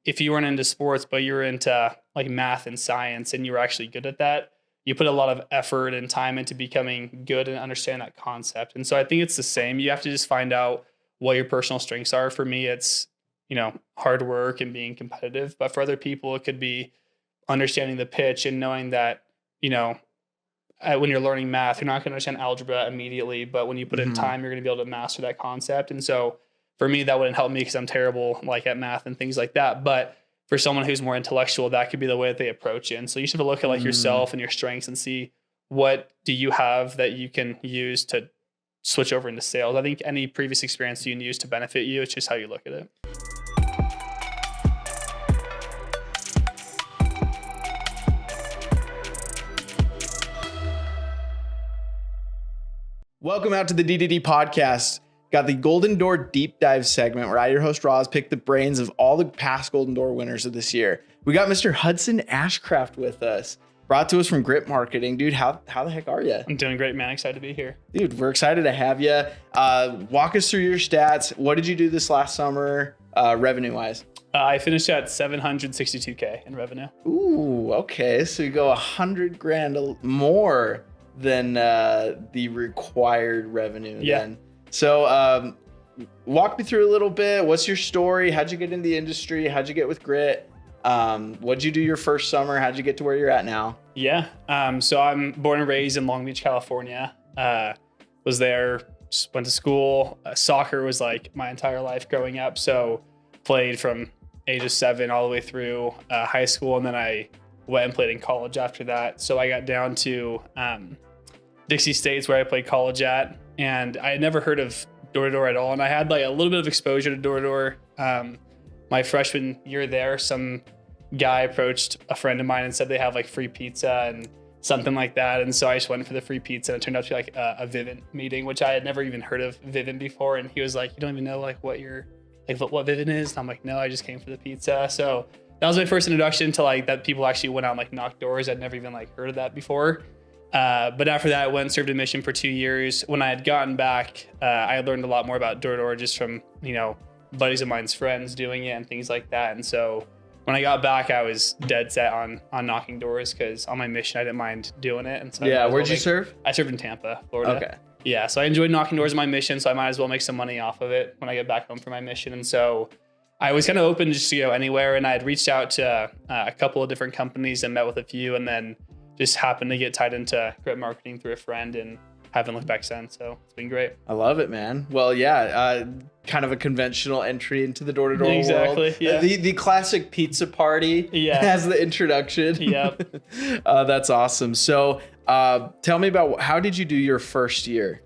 if you weren't into sports, but you were into like math and science and you were actually good at that, you put a lot of effort and time into becoming good and understand that concept. And so I think it's the same. You have to just find out what your personal strengths are. For me, it's, hard work and being competitive. But for other people, it could be understanding the pitch and knowing that, when you're learning math, you're not going to understand algebra immediately, but when you put in time, you're going to be able to master that concept. And so for me, that wouldn't help me because I'm terrible like at math and things like that. But for someone who's more intellectual, that could be the way that they approach it. And so you should look at like yourself and your strengths and see what do you have that you can use to switch over into sales. I think any previous experience you can use to benefit you. It's just how you look at it. Welcome out to the D2D Podcast. Got the Golden Door Deep Dive segment where I, your host Roz, pick the brains of all the past Golden Door winners of this year. We got Mr. Hudson Ashcraft with us, brought to us from Grip Marketing. Dude, how the heck are you? I'm doing great, man. Excited to be here. Dude, we're excited to have you. Walk us through your stats. What did you do this last summer, revenue-wise? I finished at $762K in revenue. Ooh, okay. So you go $100,000 more than the required revenue. Yeah. Then. So walk me through a little bit. What's your story? How'd you get in the industry? How'd you get with Grit? What'd you do your first summer? How'd you get to where you're at now? Yeah. So I'm born and raised in Long Beach, California. Was there, went to school. Soccer was like my entire life growing up. So played from age of 7 all the way through high school. And then I went and played in college after that. So I got down to Dixie State's where I played college at. And I had never heard of door-to-door at all. And I had like a little bit of exposure to door-to-door. My freshman year there, some guy approached a friend of mine and said they have like free pizza and something like that. And so I just went for the free pizza, and it turned out to be like a Vivint meeting, which I had never even heard of Vivint before. And he was like, "You don't even know like what Vivint is?" And I'm like, "No, I just came for the pizza." So that was my first introduction to like that people actually went out and like knocked doors. I'd never even like heard of that before. But after that, I went and served a mission for 2 years. When I had gotten back, I learned a lot more about door-to-door just from, buddies of mine's friends doing it and things like that. And so when I got back, I was dead set on knocking doors because on my mission, I didn't mind doing it. And so where'd you serve? I served in Tampa, Florida. Okay. Yeah, so I enjoyed knocking doors on my mission, so I might as well make some money off of it when I get back home for my mission. And so I was kind of open just to go anywhere, and I had reached out to a couple of different companies and met with a few, and then just happened to get tied into Grip Marketing through a friend and haven't looked back since. So it's been great. I love it, man. Well, yeah, kind of a conventional entry into the door-to-door world. Exactly, yeah. The classic pizza party as the introduction. Yep. That's awesome. So tell me about how did you do your first year?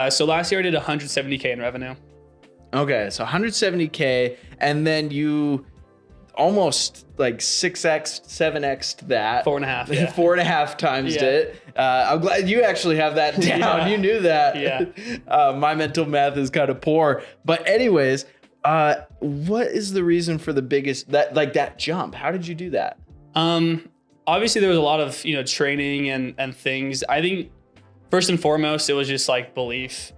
So last year I did 170K in revenue. Okay, so 170K, and then you almost like 6x, 7x'd that. 4.5. Yeah. 4.5 times it. I'm glad you actually have that down. Yeah. You knew that. Yeah. My mental math is kind of poor. But anyways, what is the reason for the biggest, that jump? How did you do that? Obviously there was a lot of, training and things. I think first and foremost, it was just like belief.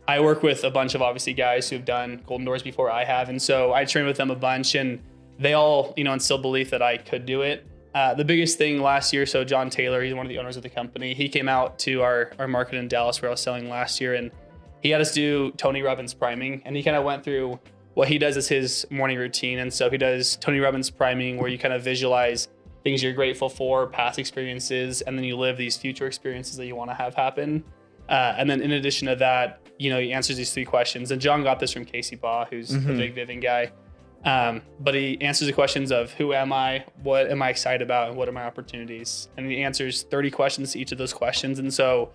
I work with a bunch of obviously guys who've done Golden Doors before I have. And so I trained with them a bunch, and they all, instilled belief that I could do it. The biggest thing last year, so John Taylor, he's one of the owners of the company. He came out to our market in Dallas where I was selling last year, and he had us do Tony Robbins priming. And he kind of went through what he does as his morning routine. And so he does Tony Robbins priming, where you kind of visualize things you're grateful for, past experiences, and then you live these future experiences that you want to have happen. And then in addition to that, he answers these 3 questions. And John got this from Casey Baugh, who's a big Vivint guy. But he answers the questions of who am I, what am I excited about, and what are my opportunities? And he answers 30 questions to each of those questions. And so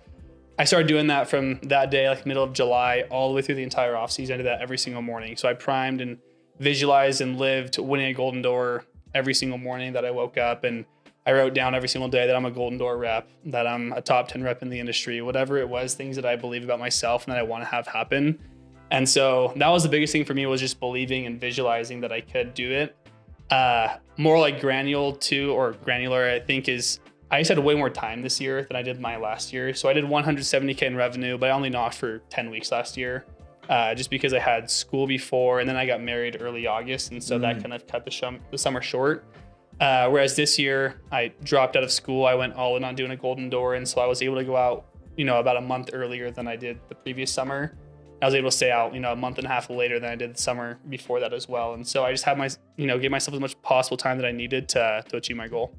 I started doing that from that day, like middle of July, all the way through the entire off season. I did that every single morning. So I primed and visualized and lived winning a Golden Door every single morning that I woke up. And I wrote down every single day that I'm a Golden Door rep, that I'm a top 10 rep in the industry, whatever it was, things that I believe about myself and that I want to have happen. And so that was the biggest thing for me, was just believing and visualizing that I could do it. More like granular, I think, is I just had way more time this year than I did my last year. So I did 170K in revenue, but I only knocked for 10 weeks last year. just because I had school before, and then I got married early August, and so that kind of cut the summer short. Whereas this year, I dropped out of school. I went all in on doing a Golden Door, and so I was able to go out, about a month earlier than I did the previous summer. I was able to stay out, a month and a half later than I did the summer before that as well. And so I just had gave myself as much possible time that I needed to achieve my goal.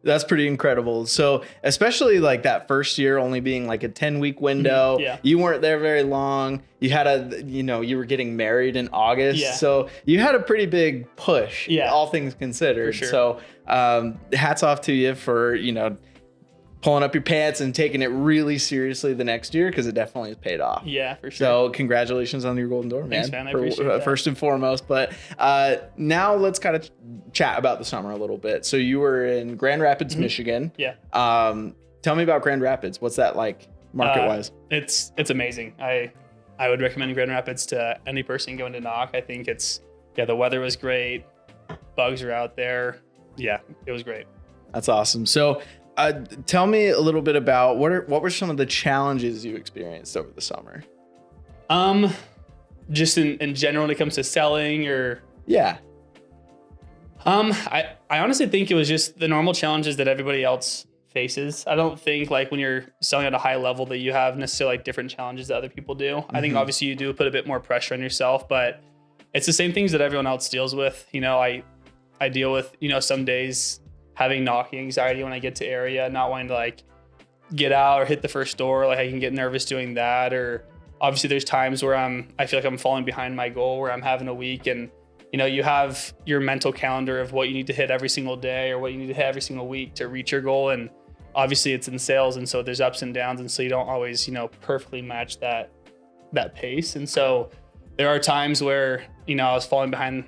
That's pretty incredible. So especially like that first year only being like a 10-week window, you weren't there very long. You had you were getting married in August. Yeah. So you had a pretty big push, all things considered. For sure. So hats off to you for, pulling up your pants and taking it really seriously the next year, because it definitely has paid off. Yeah, for sure. So congratulations on your Golden Door, man. Thanks, man. I appreciate that. First and foremost. But now let's kind of chat about the summer a little bit. So you were in Grand Rapids, Michigan. Yeah. Tell me about Grand Rapids. What's that like market-wise? It's amazing. I would recommend Grand Rapids to any person going to knock. I think the weather was great. Bugs are out there. Yeah, it was great. That's awesome. So tell me a little bit about what were some of the challenges you experienced over the summer? Just in general when it comes to selling, or I honestly think it was just the normal challenges that everybody else faces. I don't think like when you're selling at a high level that you have necessarily like different challenges that other people do. I think obviously you do put a bit more pressure on yourself, but it's the same things that everyone else deals with. I deal with, some days having knocking anxiety when I get to area, not wanting to like get out or hit the first door. Like I can get nervous doing that. Or obviously there's times where I feel like I'm falling behind my goal, where I'm having a week and, you have your mental calendar of what you need to hit every single day or what you need to hit every single week to reach your goal. And obviously it's in sales. And so there's ups and downs. And so you don't always, perfectly match that pace. And so there are times where, I was falling behind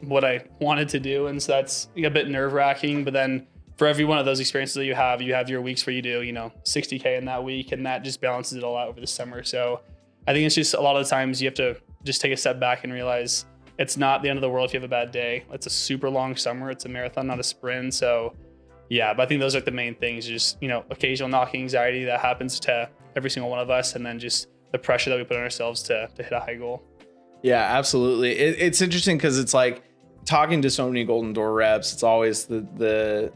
what I wanted to do. And so that's a bit nerve wracking, but then for every one of those experiences that you have your weeks where you do, 60K in that week, and that just balances it all out over the summer. So I think it's just a lot of the times you have to just take a step back and realize it's not the end of the world if you have a bad day. It's a super long summer. It's a marathon, not a sprint. So yeah, but I think those are the main things, just, occasional knocking anxiety that happens to every single one of us. And then just the pressure that we put on ourselves to hit a high goal. Yeah, absolutely. It's interesting because it's like talking to so many Golden Door reps, it's always a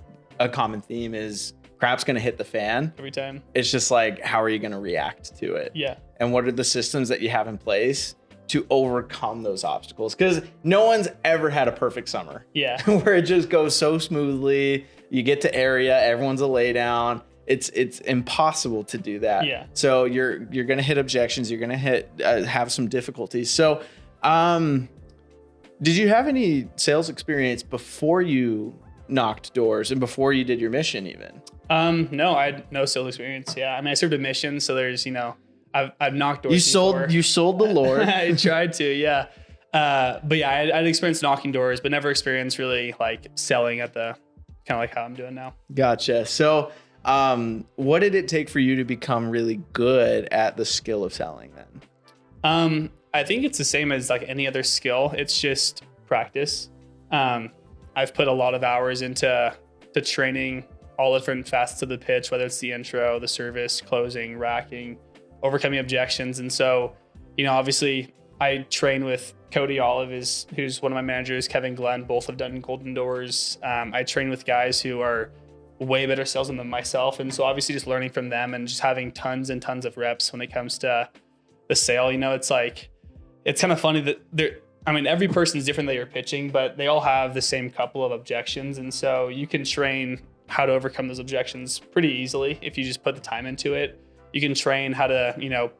common theme is crap's going to hit the fan every time. It's just like, how are you going to react to it? Yeah. And what are the systems that you have in place to overcome those obstacles? Because no one's ever had a perfect summer. Yeah. Where it just goes so smoothly. You get to area, everyone's a lay down. It's impossible to do that. Yeah. So you're going to hit objections. You're going to have some difficulties. So, did you have any sales experience before you knocked doors and before you did your mission even? No, I had no sales experience. Yeah. I mean, I served a mission. So there's, I've knocked doors. You sold the Lord. I tried to, yeah. But yeah, I'd experienced knocking doors, but never experienced really like selling at the kind of like how I'm doing now. Gotcha. So, what did it take for you to become really good at the skill of selling then? I think it's the same as like any other skill. It's just practice. I've put a lot of hours into training all the different facets of the pitch, whether it's the intro, the service, closing, racking, overcoming objections. And so, obviously I train with Cody Olive, who's one of my managers, Kevin Glenn, both have done Golden Doors. I train with guys who are way better salesmen than myself. And so obviously just learning from them and just having tons and tons of reps when it comes to the sale, it's like, it's kind of funny that every person's different that you're pitching, but they all have the same couple of objections. And so you can train how to overcome those objections pretty easily if you just put the time into it. You can train how to,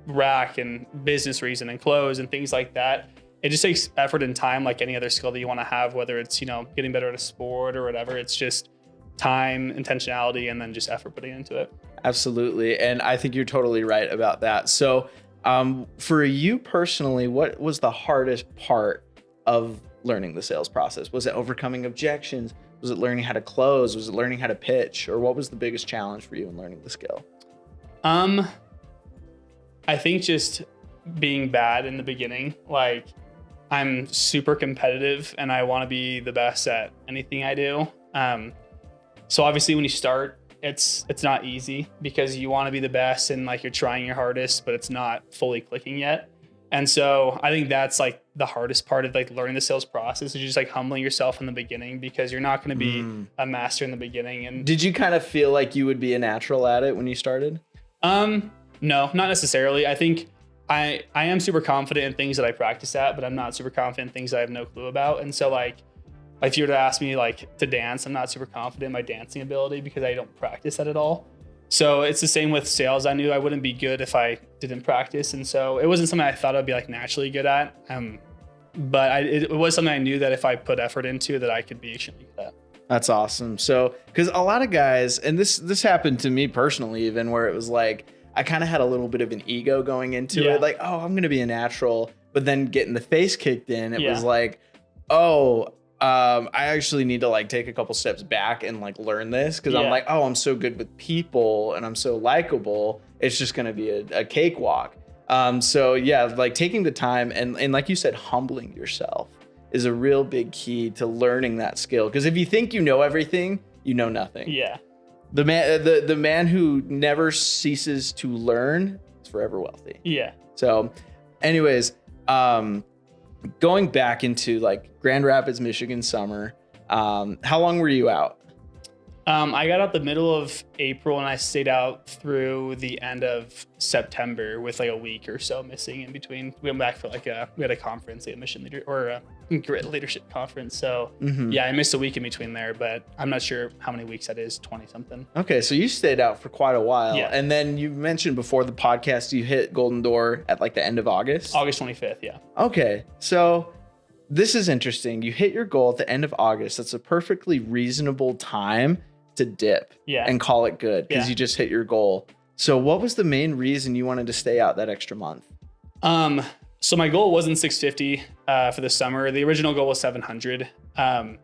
rack and business reason and close and things like that. It just takes effort and time like any other skill that you want to have, whether it's, getting better at a sport or whatever. It's just time, intentionality, and then just effort putting into it. Absolutely. And I think you're totally right about that. So for you personally, what was the hardest part of learning the sales process? Was it overcoming objections? Was it learning how to close? Was it learning how to pitch? Or what was the biggest challenge for you in learning the skill? I think just being bad in the beginning. Like, I'm super competitive and I want to be the best at anything I do. So obviously when you start, it's not easy because you want to be the best and like you're trying your hardest, but it's not fully clicking yet. And so I think that's like the hardest part of like learning the sales process is just like humbling yourself in the beginning, because you're not going to be a master in the beginning. And did you kind of feel like you would be a natural at it when you started? No, not necessarily. I think I am super confident in things that I practice at, but I'm not super confident in things that I have no clue about. And so like if you were to ask me like to dance, I'm not super confident in my dancing ability because I don't practice that at all. So it's the same with sales. I knew I wouldn't be good if I didn't practice. And so it wasn't something I thought I'd be like naturally good at. But it was something I knew that if I put effort into, that I could be extremely good at. That's awesome. So, because a lot of guys, and this happened to me personally, even where it was like, I kind of had a little bit of an ego going into it. Like, oh, I'm going to be a natural. But then getting the face kicked in, it was like, oh, I actually need to like take a couple steps back and like learn this. Cause I'm like, oh, I'm so good with people and I'm so likable. It's just going to be a cakewalk. So yeah, like taking the time and like you said, humbling yourself is a real big key to learning that skill. Cause if you think you know everything, you know nothing. Yeah. The man who never ceases to learn is forever wealthy. Yeah. So anyways, going back into like Grand Rapids, Michigan summer, how long were you out? I got out the middle of April and I stayed out through the end of September with like a week or so missing in between. We went back for like we had a conference, a mission leader or a grit leadership conference. So yeah, I missed a week in between there, but I'm not sure how many weeks that is, 20 something. Okay. So you stayed out for quite a while. Yeah. And then you mentioned before the podcast, you hit Golden Door at like the end of August. August 25th. Yeah. Okay. So this is interesting. You hit your goal at the end of August. That's a perfectly reasonable time to dip and call it good because you just hit your goal. So what was the main reason you wanted to stay out that extra month? So my goal wasn't 650 for the summer. The original goal was 700. I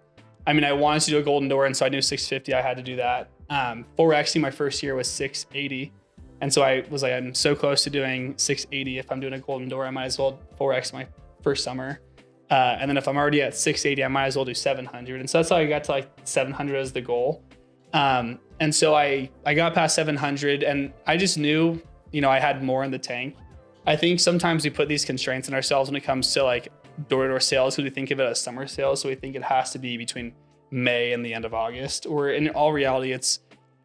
mean, I wanted to do a Golden Door, and so I knew 650, I had to do that. 4Xing my first year was 680. And so I was like, I'm so close to doing 680. If I'm doing a Golden Door, I might as well 4X my first summer. And then if I'm already at 680, I might as well do 700. And so that's how I got to like 700 as the goal. And so I got past 700 and I just knew, I had more in the tank. I think sometimes we put these constraints on ourselves when it comes to like door-to-door sales, because we think of it as summer sales. So we think it has to be between May and the end of August, or in all reality, it's,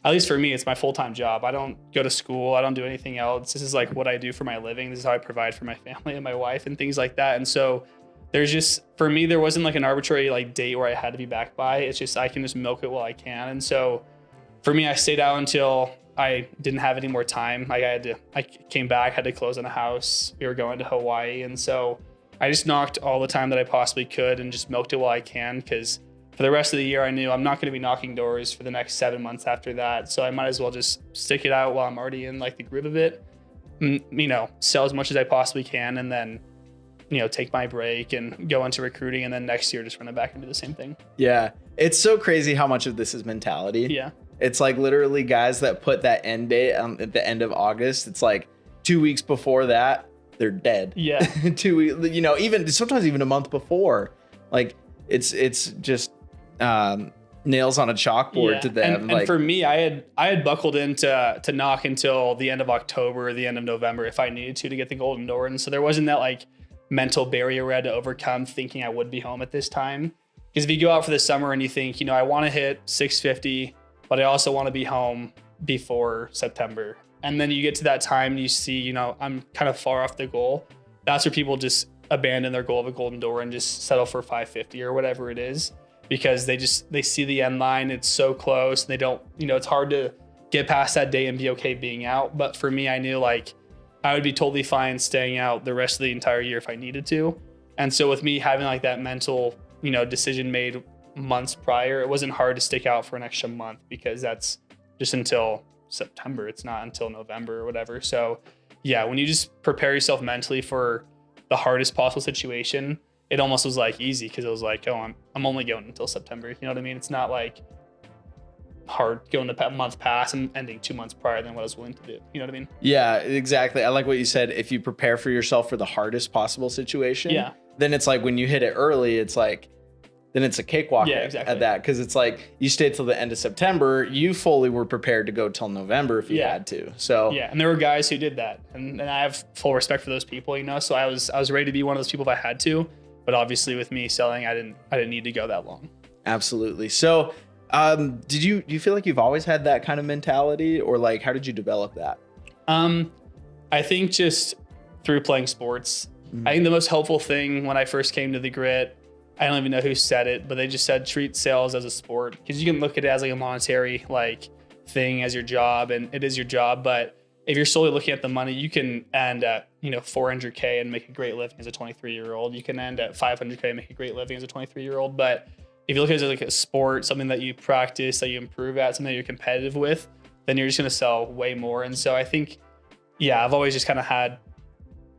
at least for me, it's my full-time job. I don't go to school. I don't do anything else. This is like what I do for my living. This is how I provide for my family and my wife and things like that. And so there's just, for me, there wasn't like an arbitrary like date where I had to be back by. It's just, I can just milk it while I can. And so for me, I stayed out until I didn't have any more time. I came back, had to close on a house. We were going to Hawaii. And so I just knocked all the time that I possibly could and just milked it while I can. Because for the rest of the year, I knew I'm not going to be knocking doors for the next 7 months after that. So I might as well just stick it out while I'm already in like the groove of it, sell as much as I possibly can. And then take my break and go into recruiting, and then next year just run it back and do the same thing. Yeah. It's so crazy how much of this is mentality. Yeah. It's like literally guys that put that end date at the end of August. It's like 2 weeks before that, they're dead. Yeah. 2 weeks, even sometimes even a month before. Like it's just nails on a chalkboard to them. And for me, I had buckled in to knock until the end of October or the end of November if I needed to get the Golden Door. And so there wasn't that like mental barrier I had to overcome thinking I would be home at this time. Because if you go out for the summer and you think, I want to hit 650, but I also want to be home before September. And then you get to that time and you see, I'm kind of far off the goal. That's where people just abandon their goal of a Golden Door and just settle for 550 or whatever it is, because they see the end line. It's so close. And they don't, it's hard to get past that day and be okay being out. But for me, I knew like I would be totally fine staying out the rest of the entire year if I needed to. And so with me having like that mental, decision made months prior, it wasn't hard to stick out for an extra month, because that's just until September. It's not until November or whatever. So yeah, when you just prepare yourself mentally for the hardest possible situation, it almost was like easy, because it was like, oh, I'm only going until September. You know what I mean? It's not like hard going a month past and ending 2 months prior than what I was willing to do. You know what I mean? Yeah, exactly. I like what you said. If you prepare for yourself for the hardest possible situation, then it's like when you hit it early, it's like then it's a cakewalk at that. Because it's like you stayed till the end of September. You fully were prepared to go till November if you had to. So yeah, and there were guys who did that, and I have full respect for those people. So I was ready to be one of those people if I had to. But obviously, with me selling, I didn't need to go that long. Absolutely. So, do you feel like you've always had that kind of mentality, or like how did you develop that? I think just through playing sports. I think the most helpful thing when I first came to the Grit, I don't even know who said it, but they just said treat sales as a sport, because you can look at it as like a monetary thing as your job, and it is your job. But if you're solely looking at the money, you can end at $400K and make a great living as a 23-year-old. You can end at $500K and make a great living as a 23-year-old. But if you look at it as like a sport, something that you practice, that you improve at, something that you're competitive with, then you're just going to sell way more. And so I think, I've always just kind of had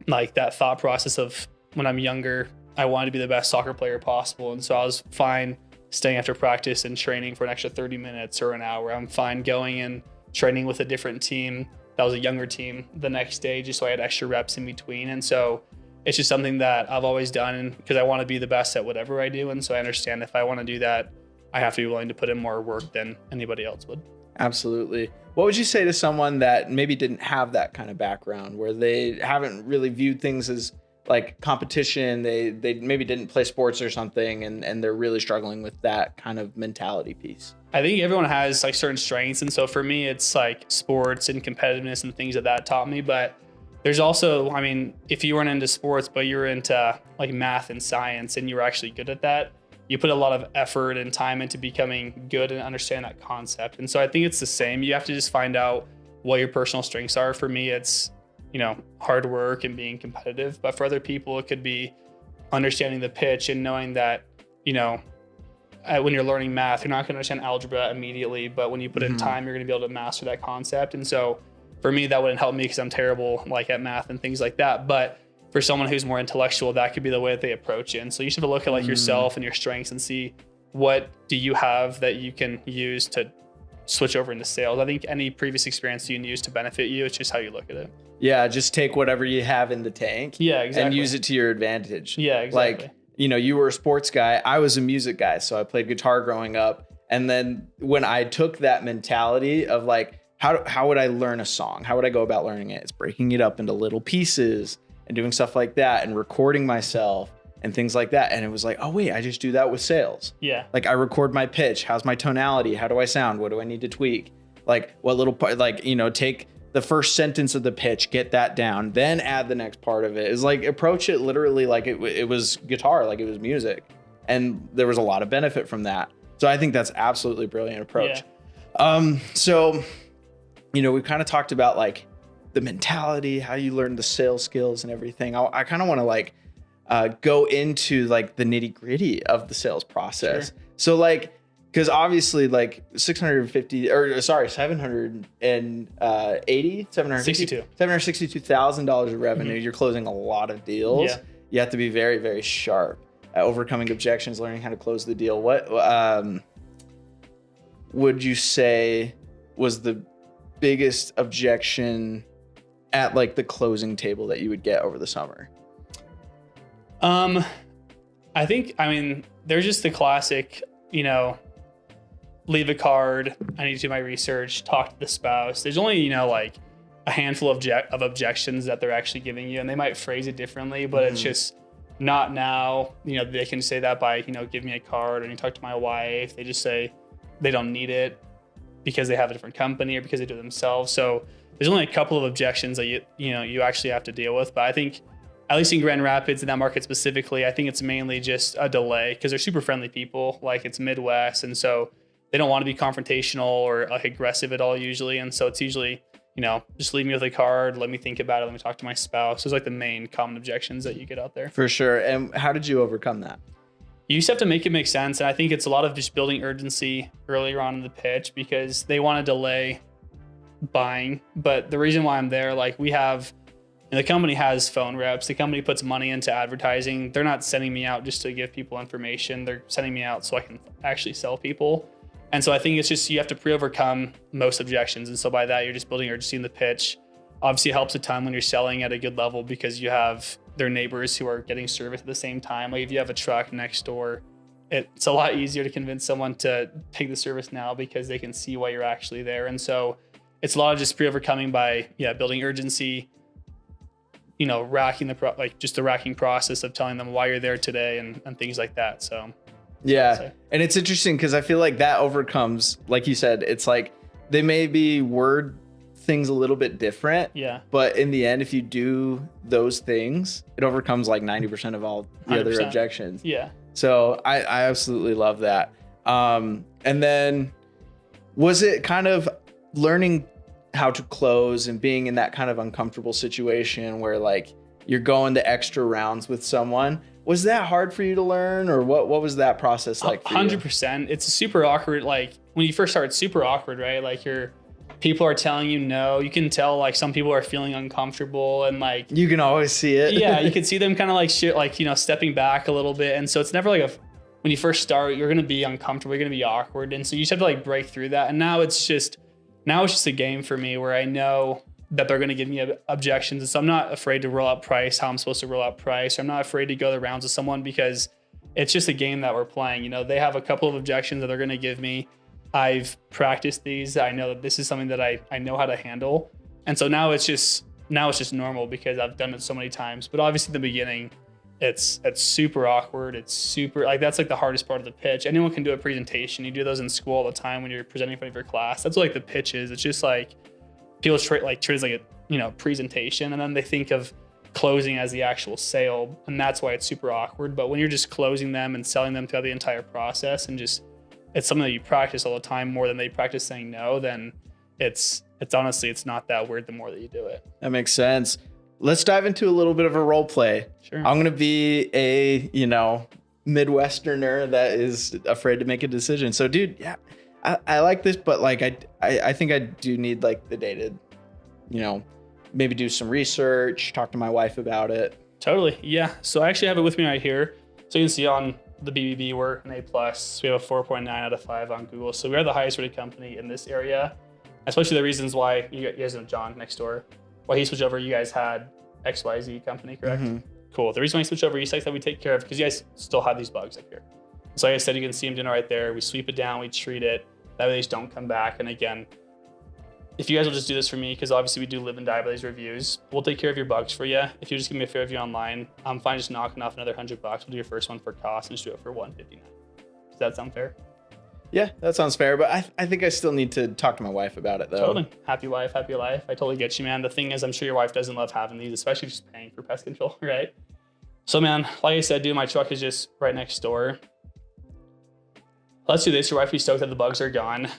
like that thought process of when I'm younger, I wanted to be the best soccer player possible. And so I was fine staying after practice and training for an extra 30 minutes or an hour. I'm fine going and training with a different team that was a younger team the next day, just so I had extra reps in between. And so it's just something that I've always done, because I want to be the best at whatever I do. And so I understand if I want to do that, I have to be willing to put in more work than anybody else would. Absolutely. What would you say to someone that maybe didn't have that kind of background, where they haven't really viewed things as like competition? They maybe didn't play sports or something, and they're really struggling with that kind of mentality piece. I think everyone has like certain strengths. And so for me, it's like sports and competitiveness and things that taught me. But there's also, if you weren't into sports, but you were into like math and science and you were actually good at that, you put a lot of effort and time into becoming good and understand that concept. And so I think it's the same. You have to just find out what your personal strengths are. For me, it's, hard work and being competitive. But for other people, it could be understanding the pitch and knowing that, when you're learning math, you're not going to understand algebra immediately, but when you put in time, you're going to be able to master that concept. And so for me, that wouldn't help me because I'm terrible at math and things like that. But for someone who's more intellectual, that could be the way that they approach it. And so you should look at yourself and your strengths and see what do you have that you can use to switch over into sales. I think any previous experience you can use to benefit you. It's just how you look at it. Yeah, just take whatever you have in the tank. Yeah, exactly. And use it to your advantage. Yeah, exactly. You were a sports guy. I was a music guy, so I played guitar growing up. And then when I took that mentality of how would I learn a song? How would I go about learning it? It's breaking it up into little pieces and doing stuff like that and recording myself and things like that. And it was like, oh wait, I just do that with sales. Yeah. I record my pitch. How's my tonality? How do I sound? What do I need to tweak? What little part, take the first sentence of the pitch, get that down, then add the next part of it. Is approach it literally like it was guitar, like it was music. And there was a lot of benefit from that. So I think that's absolutely a brilliant approach. Yeah. So, we've kind of talked about the mentality, how you learn the sales skills and everything. I kind of want to go into the nitty gritty of the sales process. Sure. So because obviously 762,000 of revenue. You're closing a lot of deals. Yeah. You have to be very, very sharp at overcoming objections, learning how to close the deal. What would you say was the biggest objection at the closing table that you would get over the summer? I think, there's just the classic, leave a card. I need to do my research, talk to the spouse. There's only, a handful of objections that they're actually giving you, and they might phrase it differently, but it's just not now. They can say that by, give me a card, or you talk to my wife. They just say they don't need it because they have a different company or because they do it themselves. So there's only a couple of objections that you actually have to deal with. But I think, at least in Grand Rapids, in that market specifically, I think it's mainly just a delay, because they're super friendly people. It's Midwest, and so they don't want to be confrontational or aggressive at all usually. And so it's usually, just leave me with a card, let me think about it, let me talk to my spouse. Those are the main common objections that you get out there. For sure. And how did you overcome that? You just have to make it make sense. And I think it's a lot of just building urgency earlier on in the pitch, because they want to delay buying. But the reason why I'm there, the company has phone reps. The company puts money into advertising. They're not sending me out just to give people information. They're sending me out so I can actually sell people. And so I think it's just, you have to pre-overcome most objections. And so by that, you're just building urgency in the pitch. Obviously, it helps a ton when you're selling at a good level, because you have their neighbors who are getting service at the same time. If you have a truck next door, it's a lot easier to convince someone to take the service now because they can see why you're actually there. And so it's a lot of just pre-overcoming by building urgency, racking the racking process of telling them why you're there today and things like that. So yeah. And it's interesting because I feel like that overcomes, like you said, it's like they may be word things a little bit different. Yeah. But in the end, if you do those things, it overcomes like 90% of all the 100%. other objections. Yeah. So I absolutely love that. And then was it kind of learning how to close and being in that kind of uncomfortable situation where like you're going the extra rounds with someone? Was that hard for you to learn, or what was that process like for 100%. you? It's super awkward. Like when you first start, it's super awkward, right? Like people are telling you no. You can tell like some people are feeling uncomfortable and like you can always see it. Yeah, you can see them kind of like shit, like stepping back a little bit. And so it's never like when you first start, you're gonna be uncomfortable, you're gonna be awkward, and so you just have to like break through that. And now it's just a game for me where I know that they're going to give me objections. And so I'm not afraid to roll out price, how I'm supposed to roll out price. I'm not afraid to go the rounds with someone because it's just a game that we're playing. They have a couple of objections that they're going to give me. I've practiced these. I know that this is something that I know how to handle. And so now it's just normal because I've done it so many times. But obviously in the beginning, it's super awkward. It's super like, that's like the hardest part of the pitch. Anyone can do a presentation. You do those in school all the time when you're presenting in front of your class. That's what like the pitch is. It's just like people treat it as like a presentation, and then they think of closing as the actual sale, and that's why it's super awkward. But when you're just closing them and selling them throughout the entire process, and just it's something that you practice all the time more than they practice saying no, then it's honestly it's not that weird the more that you do it. That makes sense. Let's dive into a little bit of a role play. Sure. I'm gonna be a Midwesterner that is afraid to make a decision. So dude, yeah, I like this, but like I think I do need like the day to, maybe do some research, talk to my wife about it. Totally. Yeah. So I actually have it with me right here. So you can see on the BBB, we're an A+. We have a 4.9 out of 5 on Google. So we are the highest rated company in this area, especially the reasons why you guys know John next door. Why he switched over, you guys had XYZ company, correct? Mm-hmm. Cool. The reason why he switched over, you guys that we take care of because you guys still have these bugs up here. So like I said, you can see them doing it right there. We sweep it down, we treat it. That way they just don't come back. And again, if you guys will just do this for me, because obviously we do live and die by these reviews, we'll take care of your bugs for you. If you just give me a fair review online, I'm fine just knocking off another $100. We'll do your first one for cost and just do it for $159. Does that sound fair? Yeah, that sounds fair. But I think I still need to talk to my wife about it though. Totally. Happy wife, happy life. I totally get you, man. The thing is, I'm sure your wife doesn't love having these, especially just paying for pest control, right? So man, like I said, dude, my truck is just right next door. Let's do this. Your wife will be stoked that the bugs are gone.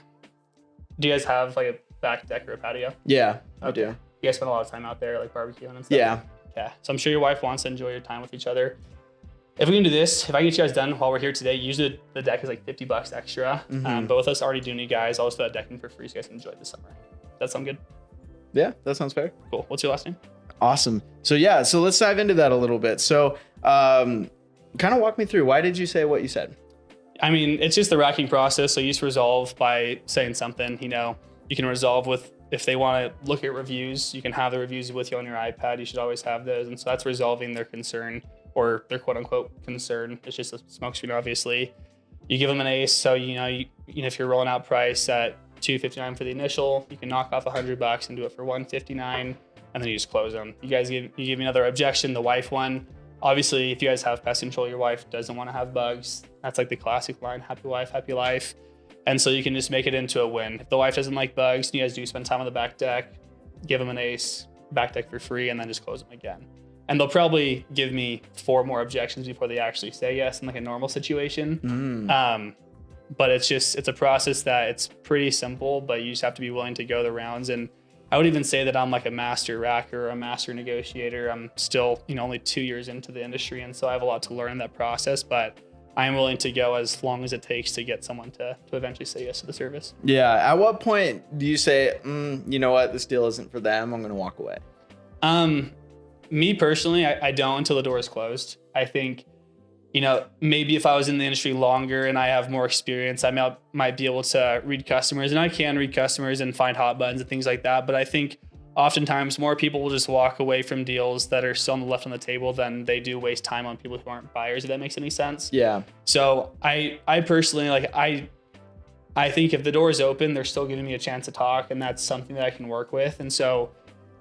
Do you guys have like a back deck or a patio? Yeah, I do. You guys spend a lot of time out there like barbecuing and stuff? Yeah. Yeah. So I'm sure your wife wants to enjoy your time with each other. If we can do this, if I get you guys done while we're here today, usually the deck is like $50 extra. Mm-hmm. But with us already doing you guys, I'll just put that deck in for free so you guys can enjoy it this summer. Does that sound good? Yeah, that sounds fair. Cool. What's your last name? Awesome. So yeah, so let's dive into that a little bit. So kind of walk me through, why did you say what you said? I mean, it's just the racking process. So you just resolve by saying something, you can resolve with, if they want to look at reviews, you can have the reviews with you on your iPad. You should always have those. And so that's resolving their concern or their quote unquote concern. It's just a smokescreen, obviously. You give them an ace. So, if you're rolling out price at $259 for the initial, you can knock off $100 and do it for $159. And then you just close them. You give me another objection, the wife one. Obviously, if you guys have pest control, your wife doesn't want to have bugs. That's like the classic line, happy wife, happy life. And so you can just make it into a win. If the wife doesn't like bugs, you guys do spend time on the back deck, give them an ace, back deck for free, and then just close them again. And they'll probably give me 4 more objections before they actually say yes in like a normal situation. But it's a process that it's pretty simple, but you just have to be willing to go the rounds. And I would even say that I'm like a master racker or a master negotiator. I'm still, only 2 years into the industry. And so I have a lot to learn in that process, but I am willing to go as long as it takes to get someone to eventually say yes to the service. Yeah. At what point do you say, you know what, this deal isn't for them, I'm going to walk away? Me personally, I don't until the door is closed. I think, maybe if I was in the industry longer and I have more experience, I might be able to read customers, and I can read customers and find hot buttons and things like that. But I think oftentimes more people will just walk away from deals that are still on the left on the table than they do waste time on people who aren't buyers, if that makes any sense. Yeah. So I personally, like, I think if the door is open, they're still giving me a chance to talk, and that's something that I can work with. And so,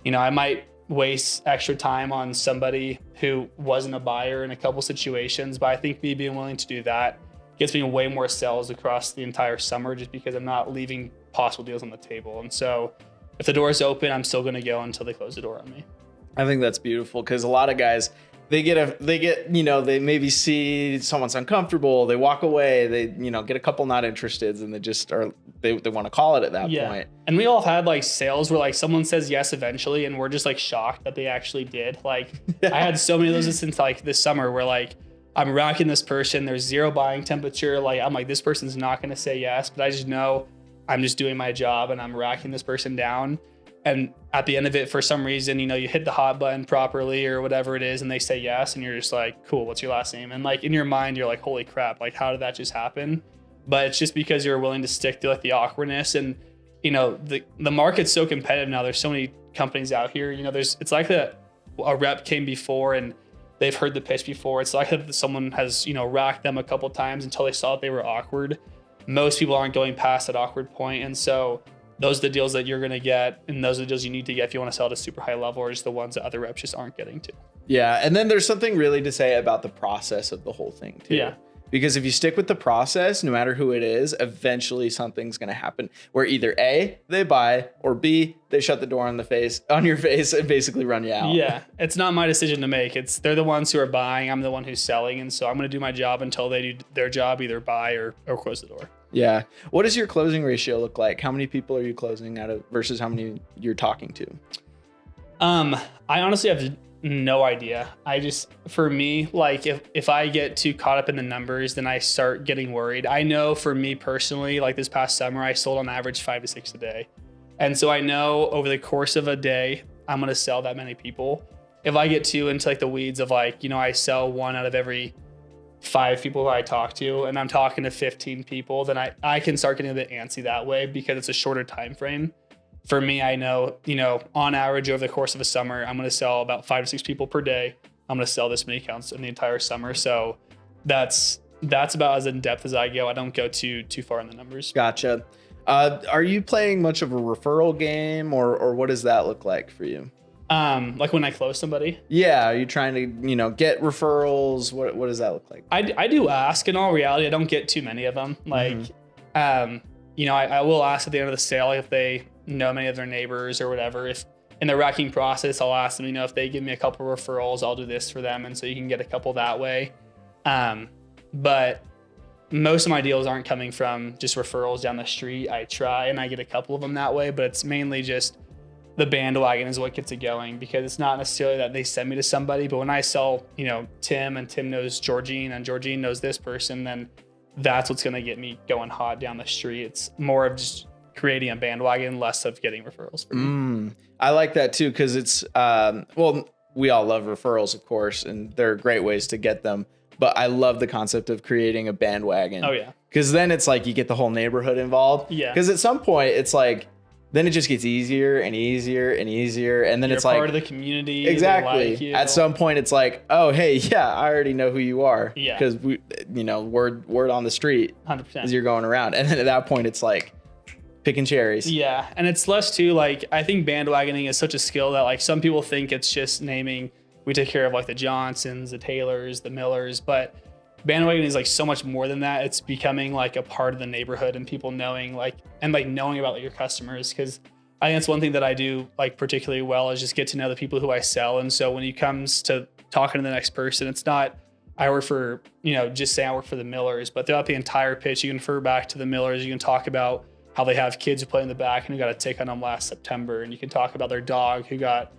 I might waste extra time on somebody who wasn't a buyer in a couple situations, but I think me being willing to do that gets me way more sales across the entire summer, just because I'm not leaving possible deals on the table. And so if the door is open, I'm still going to go until they close the door on me. I think that's beautiful, because a lot of guys, they maybe see someone's uncomfortable, they walk away, they, get a couple not interested, and they want to call it at that point. And we all have had like sales where like someone says yes eventually, and we're just like shocked that they actually did. Like I had so many of those since like this summer where like I'm racking this person, there's zero buying temperature. Like I'm like, this person's not going to say yes, but I just know I'm just doing my job and I'm racking this person down. And at the end of it, for some reason, you hit the hot button properly or whatever it is, and they say yes, and you're just like, cool, what's your last name? And like in your mind, you're like, holy crap, like how did that just happen? But it's just because you're willing to stick to like the awkwardness. And the market's so competitive now. There's so many companies out here. It's like that a rep came before and they've heard the pitch before. It's like that someone has racked them a couple times until they saw that they were awkward. Most people aren't going past that awkward point, and so those are the deals that you're going to get, and those are the deals you need to get if you want to sell at a super high level, or just the ones that other reps just aren't getting to. Yeah. And then there's something really to say about the process of the whole thing too. Yeah. Because if you stick with the process, no matter who it is, eventually something's going to happen where either A, they buy, or B, they shut the door on your face and basically run you out. Yeah. It's not my decision to make. They're the ones who are buying. I'm the one who's selling. And so I'm going to do my job until they do their job, either buy or close the door. Yeah. What does your closing ratio look like? How many people are you closing out of versus how many you're talking to? I honestly have no idea. For me, like if I get too caught up in the numbers, then I start getting worried. I know for me personally, like this past summer, I sold on average 5 to 6 a day. And so I know over the course of a day, I'm going to sell that many people. If I get too into like the weeds of like, I sell 1 out of every 5 people who I talk to, and I'm talking to 15 people, then I can start getting a bit antsy that way because it's a shorter time frame. For me, I know, on average over the course of a summer, I'm going to sell about 5 to 6 people per day. I'm going to sell this many accounts in the entire summer. So that's about as in depth as I go. I don't go too far in the numbers. Gotcha. Are you playing much of a referral game, or what does that look like for you? Like when I close somebody? Yeah. Are you trying to, get referrals? What does that look like? I do ask. In all reality, I don't get too many of them. Like, I will ask at the end of the sale, like if they know many of their neighbors or whatever. If in the racking process, I'll ask them, if they give me a couple of referrals, I'll do this for them. And so you can get a couple that way. But most of my deals aren't coming from just referrals down the street. I try and I get a couple of them that way, but it's mainly just the bandwagon is what gets it going, because it's not necessarily that they send me to somebody, but when I sell, Tim, and Tim knows Georgine, and Georgine knows this person, then that's what's going to get me going hot down the street. It's more of just creating a bandwagon, less of getting referrals. I like that too, because it's, we all love referrals, of course, and there are great ways to get them. But I love the concept of creating a bandwagon. Oh, yeah. Because then it's like you get the whole neighborhood involved. Yeah. Because at some point, it's like, then it just gets easier and easier and easier. And then You're it's like part of the community. Exactly. Like you. At some point, it's like, oh, hey, yeah, I already know who you are. Yeah. Because we, word on the street 100%. as you're going around. And then at that point, it's like picking cherries. Yeah. And it's less too, like, I think bandwagoning is such a skill that like some people think it's just naming, we take care of like the Johnsons, the Taylors, the Millers, but bandwagoning is like so much more than that. It's becoming like a part of the neighborhood and people knowing knowing about your customers. Cause I think that's one thing that I do like particularly well is just get to know the people who I sell. And so when it comes to talking to the next person, it's not, I work for, just say I work for the Millers, but throughout the entire pitch, you can refer back to the Millers. You can talk about how they have kids who play in the back and who got a tick on them last September. And you can talk about their dog who got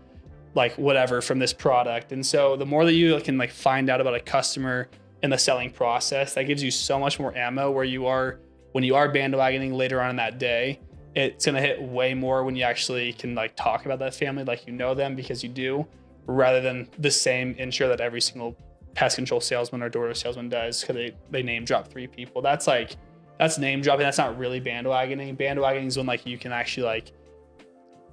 like whatever from this product. And so the more that you can like find out about a customer in the selling process, that gives you so much more ammo when you are bandwagoning later on in that day. It's going to hit way more when you actually can like talk about that family like them, because you do, rather than the same intro that every single pest control salesman or door salesman does because they name drop 3 people. That's name dropping. That's not really bandwagoning. Bandwagoning is when like you can actually like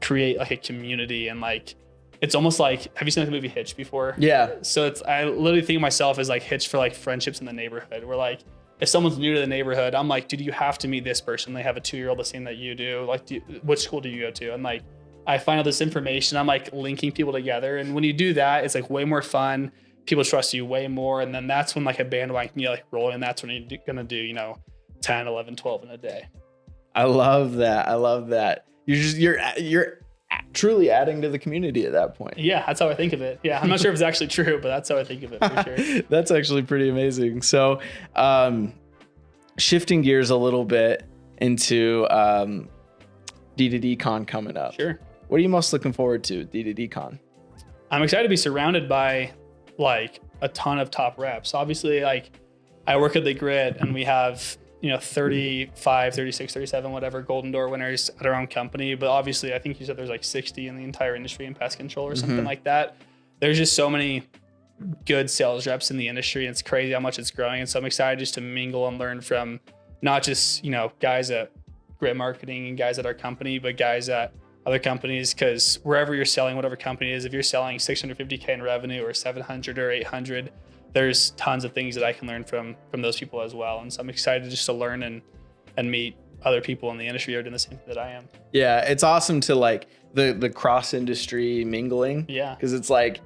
create like a community and like, it's almost like, have you seen like the movie Hitch before? Yeah. So I literally think of myself as like Hitch for like friendships in the neighborhood, where like, if someone's new to the neighborhood, I'm like, dude, you have to meet this person. They have a 2-year-old the same that you do. Like, which school do you go to? And like, I find out this information, I'm like linking people together. And when you do that, it's like way more fun. People trust you way more. And then that's when like a bandwagon can get like rolling. And that's when you're going to do, 10, 11, 12 in a day. I love that. You're truly adding to the community at that point. Yeah, that's how I think of it. Yeah, I'm not sure if it's actually true, but that's how I think of it for sure. That's actually pretty amazing. So, shifting gears a little bit into D2D Con coming up. Sure. What are you most looking forward to at D2D Con? I'm excited to be surrounded by like a ton of top reps. Obviously, like I work at the Grid and we have 35, 36, 37, whatever Golden Door winners at our own company. But obviously, I think you said there's like 60 in the entire industry in pest control or something like that. There's just so many good sales reps in the industry. And it's crazy how much it's growing. And so I'm excited just to mingle and learn from not just, guys at Grid Marketing and guys at our company, but guys at other companies. Because wherever you're selling, whatever company it is, if you're selling 650K in revenue or 700 or 800, there's tons of things that I can learn from those people as well. And so I'm excited just to learn and meet other people in the industry who are doing the same thing that I am. Yeah, it's awesome to like the cross industry mingling. Yeah. Because it's like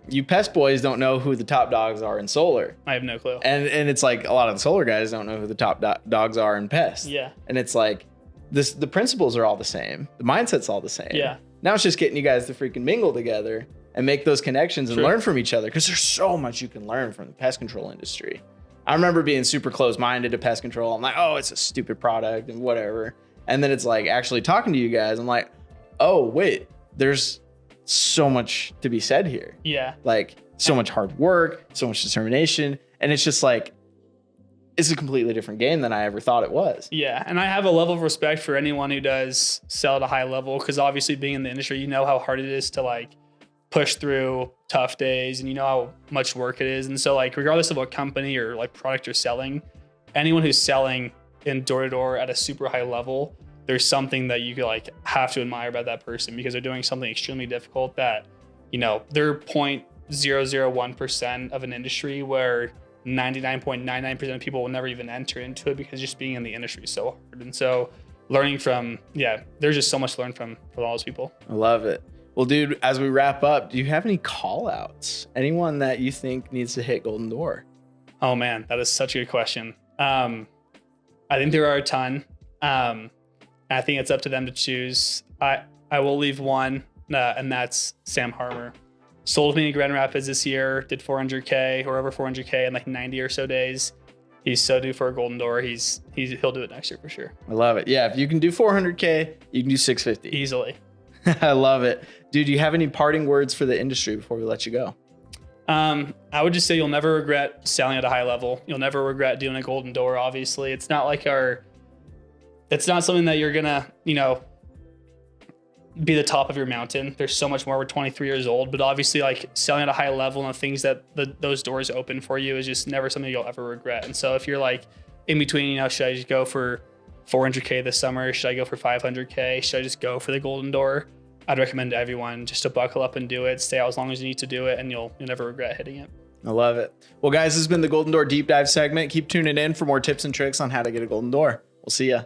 you pest boys don't know who the top dogs are in solar. I have no clue. And it's like a lot of the solar guys don't know who the top dogs are in pest. Yeah. And it's like the principles are all the same. The mindset's all the same. Yeah. Now it's just getting you guys to freaking mingle together and make those connections and learn from each other, because there's so much you can learn from the pest control industry. I remember being super close-minded to pest control. I'm like, oh, it's a stupid product and whatever. And then it's like actually talking to you guys, I'm like, oh, wait, there's so much to be said here. Yeah. Like so much hard work, so much determination. And it's just like, it's a completely different game than I ever thought it was. Yeah. And I have a level of respect for anyone who does sell at a high level, because obviously being in the industry, you know how hard it is to like push through tough days, and you know how much work it is. And so like, regardless of what company or like product you're selling, anyone who's selling in door to door at a super high level, there's something that you could like have to admire about that person, because they're doing something extremely difficult that, they're 0.001% of an industry where 99.99% of people will never even enter into it, because just being in the industry is so hard. And so learning from, there's just so much to learn from all those people. I love it. Well, dude, as we wrap up, do you have any call outs? Anyone that you think needs to hit Golden Door? Oh man, that is such a good question. I think there are a ton. I think it's up to them to choose. I will leave one, and that's Sam Harmer. Sold me in Grand Rapids this year, did 400K or over 400K in like 90 or so days. He's so due for a Golden Door. He'll do it next year for sure. I love it. Yeah, if you can do 400K, you can do 650. Easily. I love it. Dude, do you have any parting words for the industry before we let you go? I would just say you'll never regret selling at a high level. You'll never regret doing a Golden Door. Obviously, it's not like it's not something that you're gonna, be the top of your mountain. There's so much more. We're 23 years old, but obviously like selling at a high level and the things that those doors open for you is just never something you'll ever regret. And so if you're like in between, should I just go for 400K this summer? Should I go for 500K? Should I just go for the Golden Door? I'd recommend to everyone just to buckle up and do it. Stay out as long as you need to do it, and you'll never regret hitting it. I love it. Well, guys, this has been the Golden Door Deep Dive segment. Keep tuning in for more tips and tricks on how to get a Golden Door. We'll see ya.